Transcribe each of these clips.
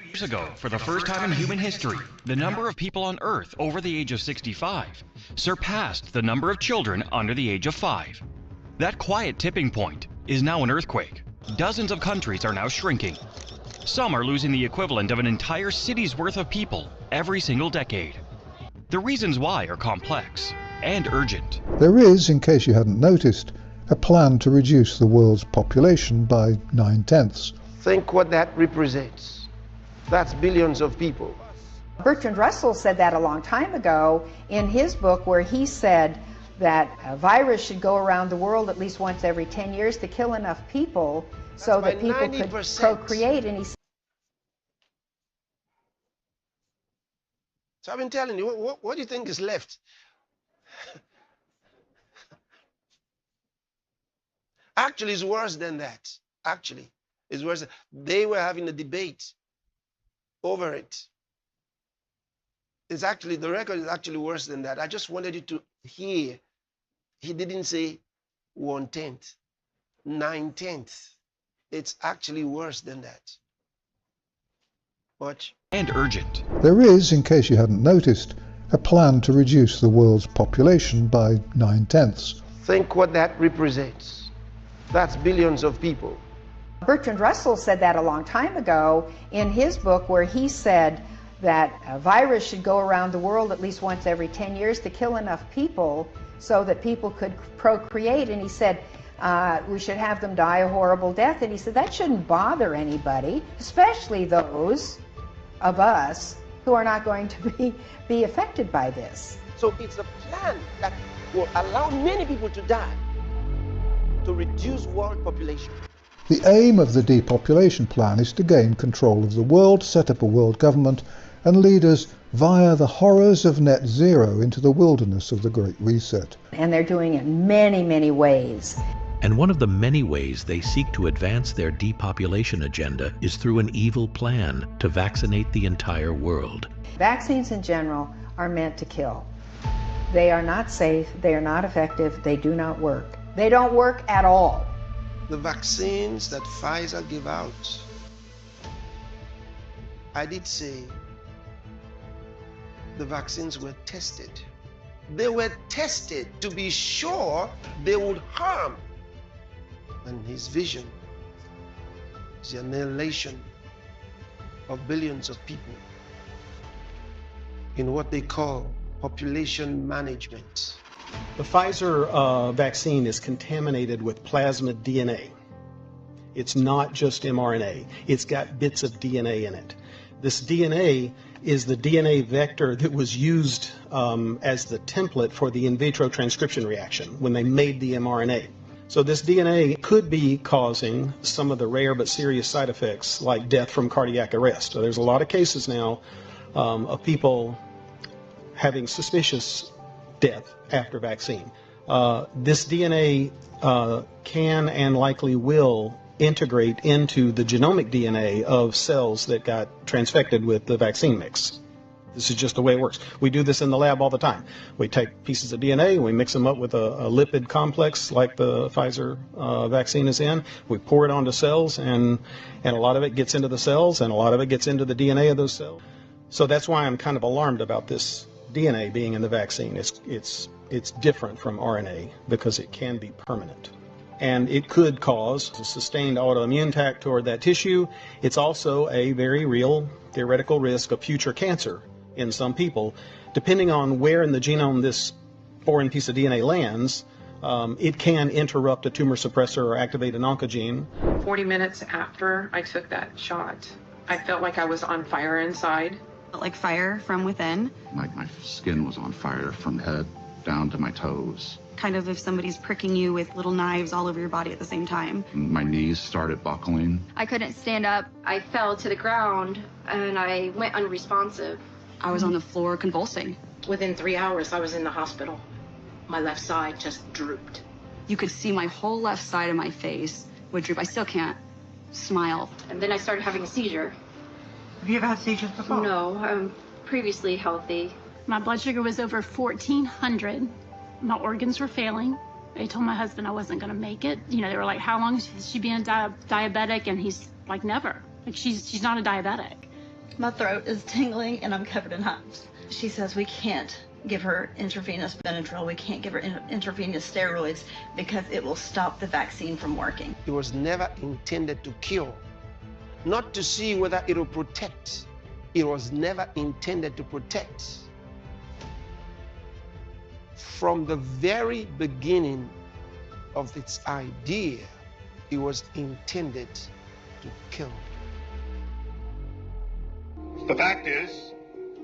Years ago, for the first time in human history, the number of people on Earth over the age of 65 surpassed the number of children under the age of 5. That quiet tipping point is now an earthquake. Dozens of countries are now shrinking. Some are losing the equivalent of an entire city's worth of people every single decade. The reasons why are complex and urgent. There is, in case you hadn't noticed, a plan to reduce the world's population by 9/10. Think what that represents. That's billions of people. Bertrand Russell said that a long time ago in his book, where he said that a virus should go around the world at least once every 10 years to kill enough people so that people could procreate. And he said, so I've been telling you, what do you think is left? Actually, it's worse than that. Actually, it's worse. They were having a debate over it. It's actually, the record is actually worse than that. I just wanted you to hear. He didn't say 1/10, 9/10. It's actually worse than that. Watch. And urgent. There is, in case you hadn't noticed, a plan to reduce the world's population by 9/10. Think what that represents. That's billions of people. Bertrand Russell said that a long time ago in his book, where he said that a virus should go around the world at least once every 10 years to kill enough people so that people could procreate. And he said we should have them die a horrible death. And he said that shouldn't bother anybody, especially those of us who are not going to be affected by this. So it's a plan that will allow many people to die to reduce world population. The aim of the depopulation plan is to gain control of the world, set up a world government, and lead us via the horrors of net zero into the wilderness of the Great Reset. And they're doing it in many, many ways. And one of the many ways they seek to advance their depopulation agenda is through an evil plan to vaccinate the entire world. Vaccines in general are meant to kill. They are not safe, they are not effective, they do not work. They don't work at all. The vaccines that Pfizer give out, I did say the vaccines were tested. They were tested to be sure they would harm. And his vision is the annihilation of billions of people in what they call population management. The Pfizer vaccine is contaminated with plasmid DNA. It's not just mRNA. It's got bits of DNA in it. This DNA is the DNA vector that was used as the template for the in vitro transcription reaction when they made the mRNA. So this DNA could be causing some of the rare but serious side effects like death from cardiac arrest. So there's a lot of cases now of people having suspicious death after vaccine. This DNA can and likely will integrate into the genomic DNA of cells that got transfected with the vaccine mix. This is just the way it works. We do this in the lab all the time. We take pieces of DNA, we mix them up with a lipid complex like the Pfizer vaccine is in. We pour it onto cells, and a lot of it gets into the cells, and a lot of it gets into the DNA of those cells. So that's why I'm kind of alarmed about this DNA being in the vaccine. It's different from RNA because it can be permanent. And it could cause a sustained autoimmune attack toward that tissue. It's also a very real theoretical risk of future cancer in some people. Depending on where in the genome this foreign piece of DNA lands, it can interrupt a tumor suppressor or activate an oncogene. 40 minutes after I took that shot, I felt like I was on fire inside. Like fire from within. Like my skin was on fire from head down to my toes. Kind of if somebody's pricking you with little knives all over your body at the same time. My knees started buckling. I couldn't stand up. I fell to the ground and I went unresponsive. I was on the floor convulsing. Within 3 hours, I was in the hospital. My left side just drooped. You could see my whole left side of my face would droop. I still can't smile. And then I started having a seizure. Have you ever had seizures before? No, I'm previously healthy. My blood sugar was over 1,400. My organs were failing. They told my husband I wasn't going to make it. You know, they were like, how long has she been diabetic? And he's like, never. Like, she's not a diabetic. My throat is tingling and I'm covered in hives. She says we can't give her intravenous Benadryl, we can't give her intravenous steroids because it will stop the vaccine from working. It was never intended to cure, not to see whether it will protect. It was never intended to protect. From the very beginning of its idea, it was intended to kill. The fact is,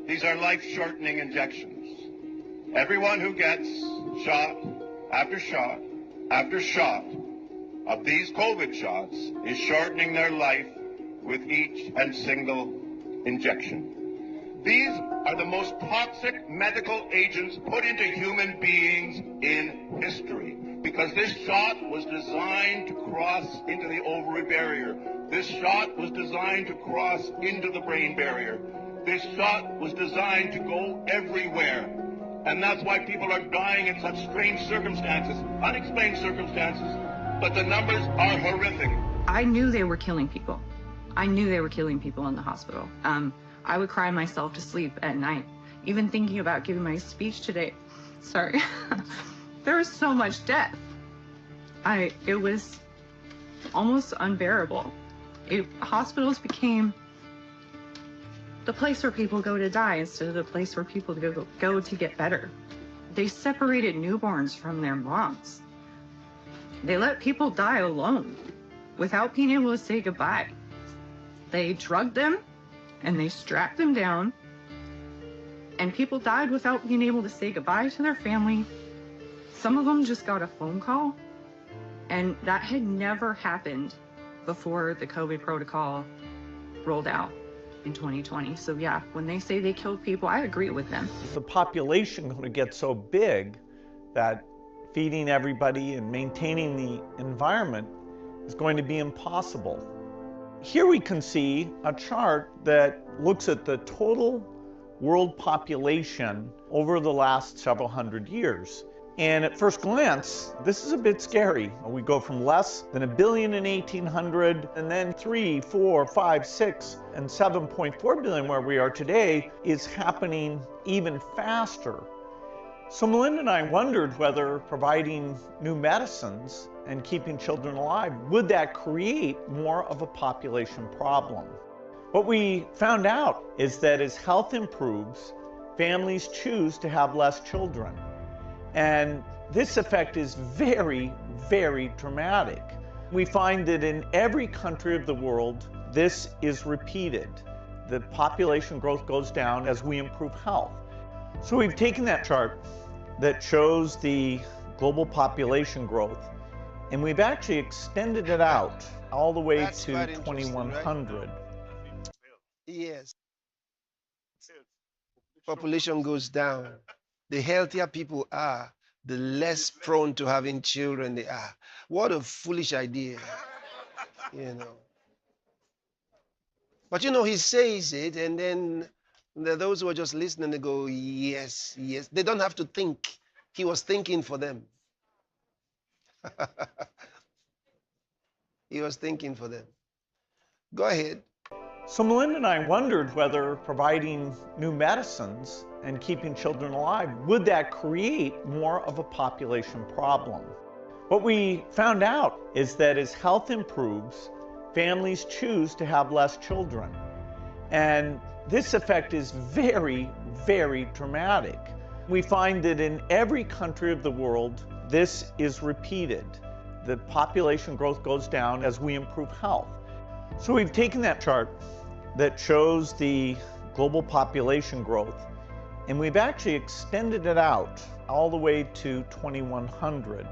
these are life-shortening injections. Everyone who gets shot after shot after shot of these COVID shots is shortening their life with each and single injection. These are the most toxic medical agents put into human beings in history, because this shot was designed to cross into the ovary barrier. This shot was designed to cross into the brain barrier. This shot was designed to go everywhere. And that's why people are dying in such strange circumstances, unexplained circumstances, but the numbers are horrific. I knew they were killing people. I knew they were killing people in the hospital. I would cry myself to sleep at night, even thinking about giving my speech today. Sorry. There was so much death. It was almost unbearable. Hospitals became the place where people go to die instead of the place where people go to get better. They separated newborns from their moms. They let people die alone without being able to say goodbye. They drugged them and they strapped them down, and people died without being able to say goodbye to their family. Some of them just got a phone call, and that had never happened before the COVID protocol rolled out in 2020. So yeah, when they say they killed people, I agree with them. Is the population going to get so big that feeding everybody and maintaining the environment is going to be impossible? Here we can see a chart that looks at the total world population over the last several hundred years. And at first glance, this is a bit scary. We go from less than 1 billion in 1800, and then 3, 4, 5, 6, and 7.4 billion where we are today is happening even faster. So Melinda and I wondered whether providing new medicines and keeping children alive, would that create more of a population problem? What we found out is that as health improves, families choose to have less children. And this effect is very, very dramatic. We find that in every country of the world, this is repeated. The population growth goes down as we improve health. So we've taken that chart that shows the global population growth, and we've actually extended it out all the way to 2100. Right? Yes. Population goes down. The healthier people are, the less prone to having children they are. What a foolish idea, you know. But you know, he says it, and then those who are just listening, they go, yes, yes. They don't have to think. He was thinking for them. He was thinking for them. Go ahead. So Melinda and I wondered whether providing new medicines and keeping children alive, would that create more of a population problem? What we found out is that as health improves, families choose to have less children. And this effect is very, very dramatic. We find that in every country of the world, this is repeated. The population growth goes down as we improve health. So we've taken that chart that shows the global population growth, and we've actually extended it out all the way to 2100.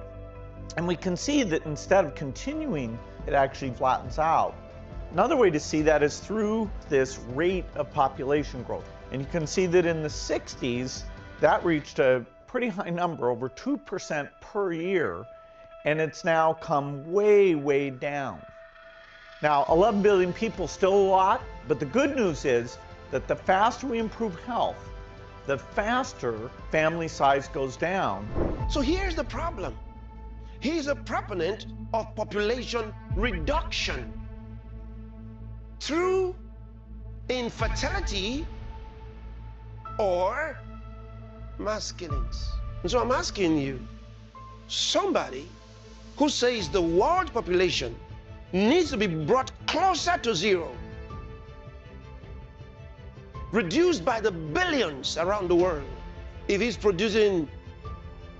And we can see that instead of continuing, it actually flattens out. Another way to see that is through this rate of population growth. And you can see that in the 60s, that reached a pretty high number, over 2% per year, and it's now come way, way down. Now, 11 billion people, still a lot, but the good news is that the faster we improve health, the faster family size goes down. So here's the problem. He's a proponent of population reduction through infertility or mass killings. And so I'm asking you, somebody who says the world population needs to be brought closer to zero, reduced by the billions around the world. If he's producing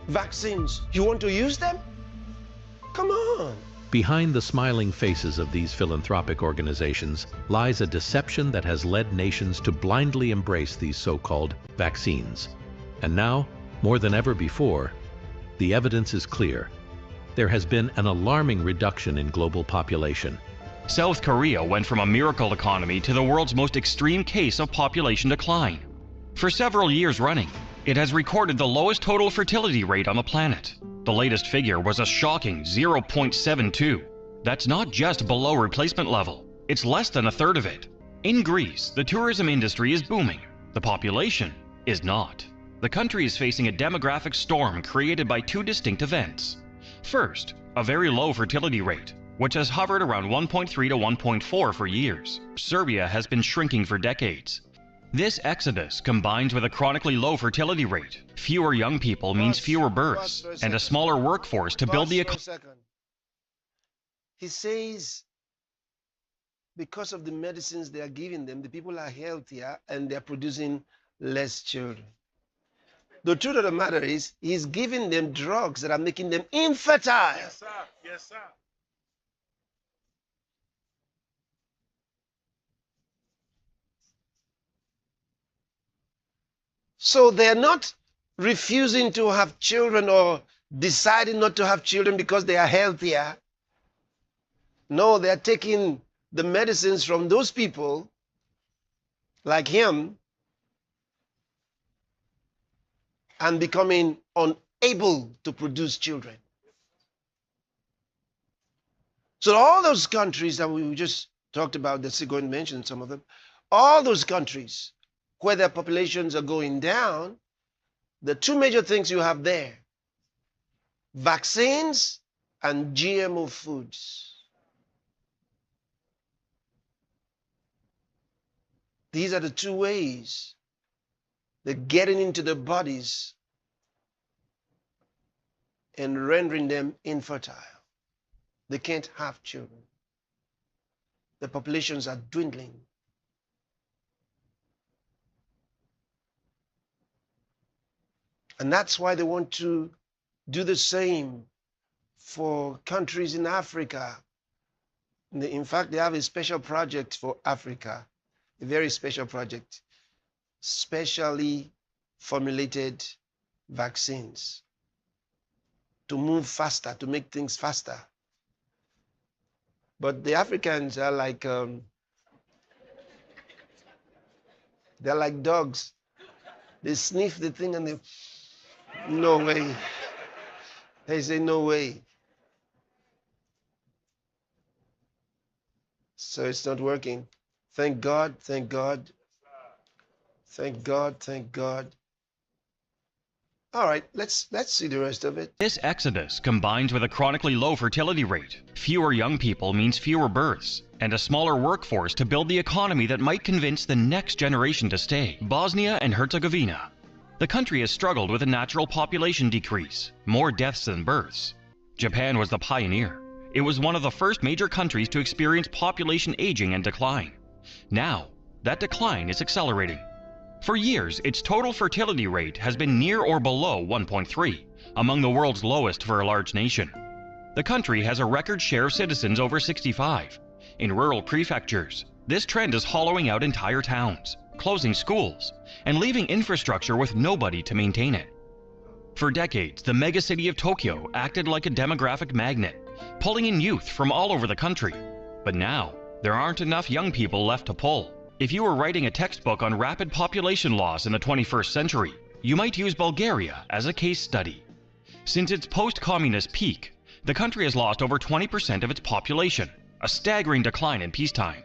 vaccines, you want to use them? Come on. Behind the smiling faces of these philanthropic organizations lies a deception that has led nations to blindly embrace these so-called vaccines. And now, more than ever before, the evidence is clear. There has been an alarming reduction in global population. South Korea went from a miracle economy to the world's most extreme case of population decline. For several years running, it has recorded the lowest total fertility rate on the planet. The latest figure was a shocking 0.72. That's not just below replacement level, it's less than a third of it. In Greece, the tourism industry is booming. The population is not. The country is facing a demographic storm created by two distinct events. First, a very low fertility rate, which has hovered around 1.3 to 1.4 for years. Serbia has been shrinking for decades. This exodus combines with a chronically low fertility rate. Fewer young people means fewer births and a smaller workforce to build the economy. He says because of the medicines they are giving them, the people are healthier and they're producing less children. The truth of the matter is, he's giving them drugs that are making them infertile. Yes, sir. Yes, sir. So they're not refusing to have children or deciding not to have children because they are healthier. No, they're taking the medicines from those people, like him, and becoming unable to produce children. So all those countries that we just talked about, that's going to mention some of them, all those countries where their populations are going down, the two major things you have there, vaccines and GMO foods. These are the two ways they're getting into the bodies and rendering them infertile. They can't have children. The populations are dwindling. And that's why they want to do the same for countries in Africa. In fact, they have a special project for Africa, a very special project, specially formulated vaccines to move faster, to make things faster. But the Africans are like, they're like dogs. They sniff the thing and they, no way. They say, no way. So it's not working. Thank God, thank God. Thank God, thank God. All right, let's see the rest of it. This exodus combines with a chronically low fertility rate. Fewer young people means fewer births and a smaller workforce to build the economy that might convince the next generation to stay. Bosnia and Herzegovina. The country has struggled with a natural population decrease, more deaths than births. Japan was the pioneer. It was one of the first major countries to experience population aging and decline. Now, that decline is accelerating. For years, its total fertility rate has been near or below 1.3, among the world's lowest for a large nation. The country has a record share of citizens over 65. In rural prefectures, this trend is hollowing out entire towns, closing schools, and leaving infrastructure with nobody to maintain it. For decades, the megacity of Tokyo acted like a demographic magnet, pulling in youth from all over the country. But now, there aren't enough young people left to pull. If you were writing a textbook on rapid population loss in the 21st century, you might use Bulgaria as a case study. Since its post-communist peak, the country has lost over 20% of its population, a staggering decline in peacetime.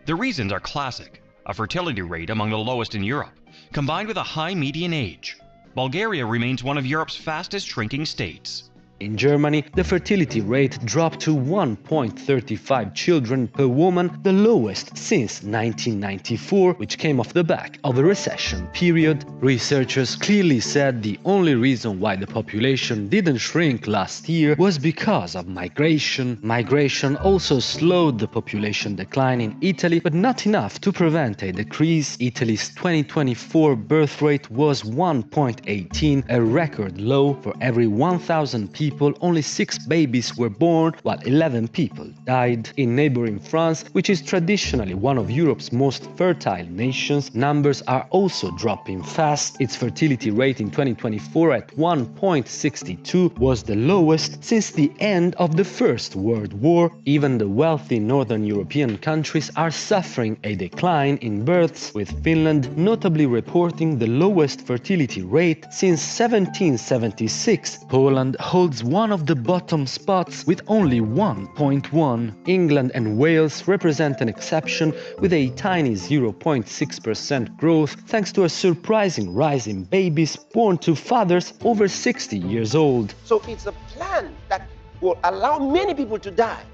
The reasons are classic: a fertility rate among the lowest in Europe, combined with a high median age. Bulgaria remains one of Europe's fastest shrinking states. In Germany, the fertility rate dropped to 1.35 children per woman, the lowest since 1994, which came off the back of a recession period. Researchers clearly said the only reason why the population didn't shrink last year was because of migration. Migration also slowed the population decline in Italy, but not enough to prevent a decrease. Italy's 2024 birth rate was 1.18, a record low. For every 1,000 people, only 6 babies were born, while 11 people died. In neighboring France, which is traditionally one of Europe's most fertile nations, numbers are also dropping fast. Its fertility rate in 2024 at 1.62 was the lowest since the end of the First World War. Even the wealthy northern European countries are suffering a decline in births, with Finland notably reporting the lowest fertility rate since 1776. Poland holds one of the bottom spots with only 1.1. England and Wales represent an exception with a tiny 0.6% growth thanks to a surprising rise in babies born to fathers over 60 years old. So it's a plan that will allow many people to die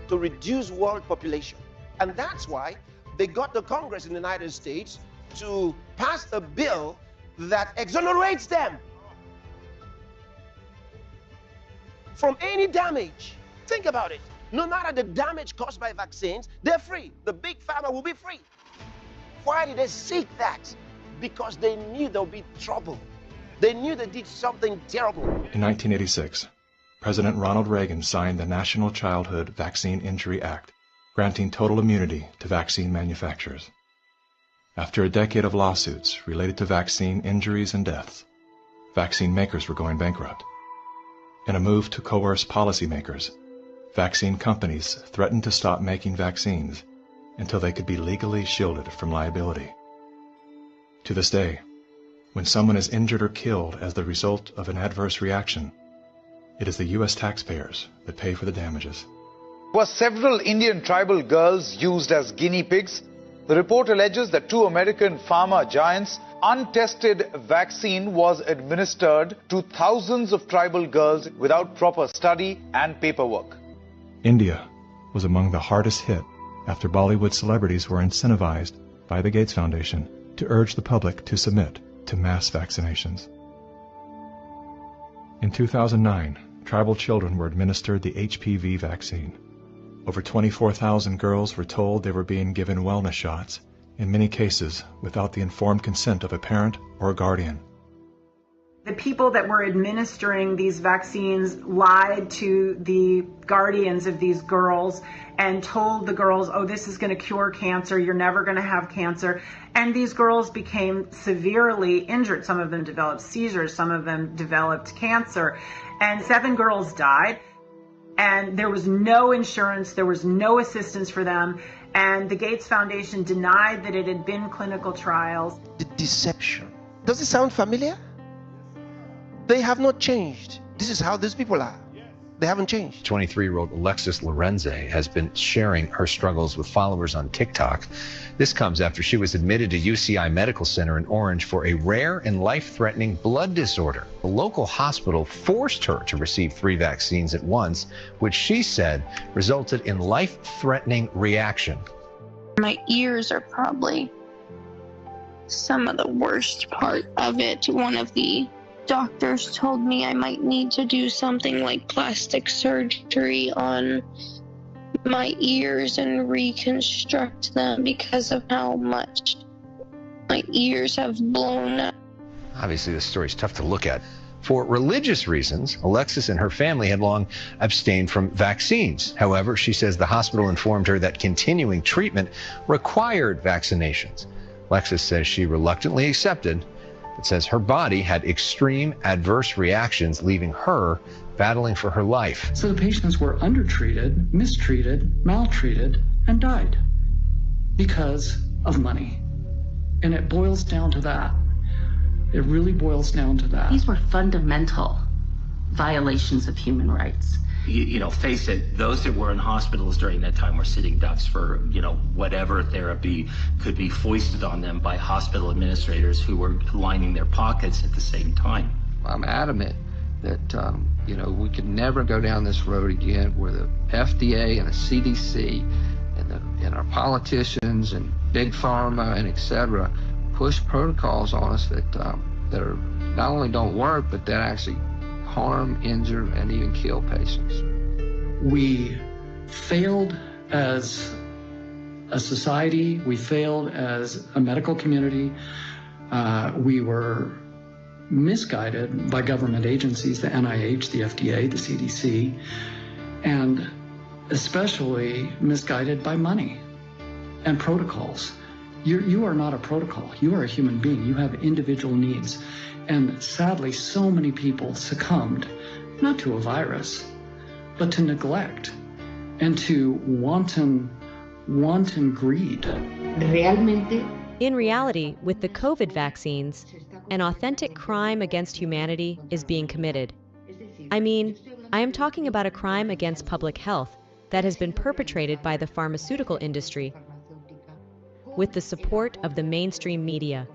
to reduce world population. And that's why they got the Congress in the United States to pass a bill that exonerates them from any damage. Think about it. No matter the damage caused by vaccines, they're free. The big pharma will be free. Why did they seek that? Because they knew there would be trouble. They knew they did something terrible. In 1986, President Ronald Reagan signed the National Childhood Vaccine Injury Act, granting total immunity to vaccine manufacturers. After a decade of lawsuits related to vaccine injuries and deaths, vaccine makers were going bankrupt. In a move to coerce policymakers, vaccine companies threatened to stop making vaccines until they could be legally shielded from liability. To this day, when someone is injured or killed as the result of an adverse reaction, it is the U.S. taxpayers that pay for the damages. Were several Indian tribal girls used as guinea pigs? The report alleges that 2 American pharma giants' untested vaccine was administered to thousands of tribal girls without proper study and paperwork. India was among the hardest hit after Bollywood celebrities were incentivized by the Gates Foundation to urge the public to submit to mass vaccinations. In 2009, tribal children were administered the HPV vaccine. Over 24,000 girls were told they were being given wellness shots, in many cases without the informed consent of a parent or a guardian. The people that were administering these vaccines lied to the guardians of these girls and told the girls, oh, this is going to cure cancer, you're never going to have cancer. And these girls became severely injured. Some of them developed seizures, some of them developed cancer, and 7 girls died. And there was no insurance, there was no assistance for them, and the Gates Foundation denied that it had been clinical trials. The deception. Does it sound familiar? They have not changed. This is how these people are. They haven't changed. 23-year-old Alexis Lorenze has been sharing her struggles with followers on TikTok. This comes after she was admitted to UCI Medical Center in Orange for a rare and life-threatening blood disorder. The local hospital forced her to receive 3 vaccines at once, which she said resulted in life-threatening reaction. My ears are probably some of the worst part of it. One of the doctors told me I might need to do something like plastic surgery on my ears and reconstruct them because of how much my ears have blown up. Obviously, this story is tough to look at. For religious reasons, Alexis and her family had long abstained from vaccines. However, she says the hospital informed her that continuing treatment required vaccinations. Alexis says she reluctantly accepted, but says her body had extreme adverse reactions, leaving her battling for her life. So the patients were undertreated, mistreated, maltreated, and died because of money. And it boils down to that. It really boils down to that. These were fundamental violations of human rights. You know, face it, those that were in hospitals during that time were sitting ducks for, whatever therapy could be foisted on them by hospital administrators who were lining their pockets at the same time. I'm adamant that you know, we could never go down this road again where the FDA and the CDC and our politicians and big pharma and et cetera push protocols on us that are not only don't work, but that actually harm, injure, and even kill patients. We failed as a society. We failed as a medical community. We were misguided by government agencies, the NIH, the FDA, the CDC, and especially misguided by money and protocols. You are not a protocol. You are a human being. You have individual needs. And sadly, so many people succumbed, not to a virus, but to neglect and to wanton greed. In reality, with the COVID vaccines, an authentic crime against humanity is being committed. I mean, I am talking about a crime against public health that has been perpetrated by the pharmaceutical industry with the support of the mainstream media,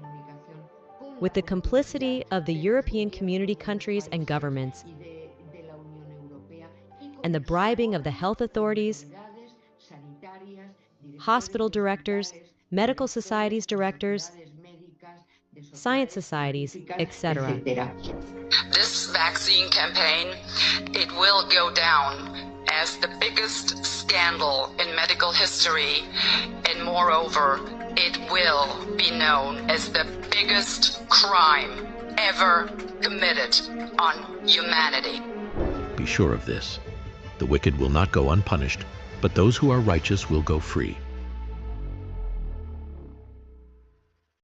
with the complicity of the European Community countries and governments, and the bribing of the health authorities, hospital directors, medical societies directors, science societies, etc. This vaccine campaign, it will go down as the biggest scandal in medical history, and moreover, it will be known as the biggest crime ever committed on humanity. Be sure of this. The wicked will not go unpunished, but those who are righteous will go free.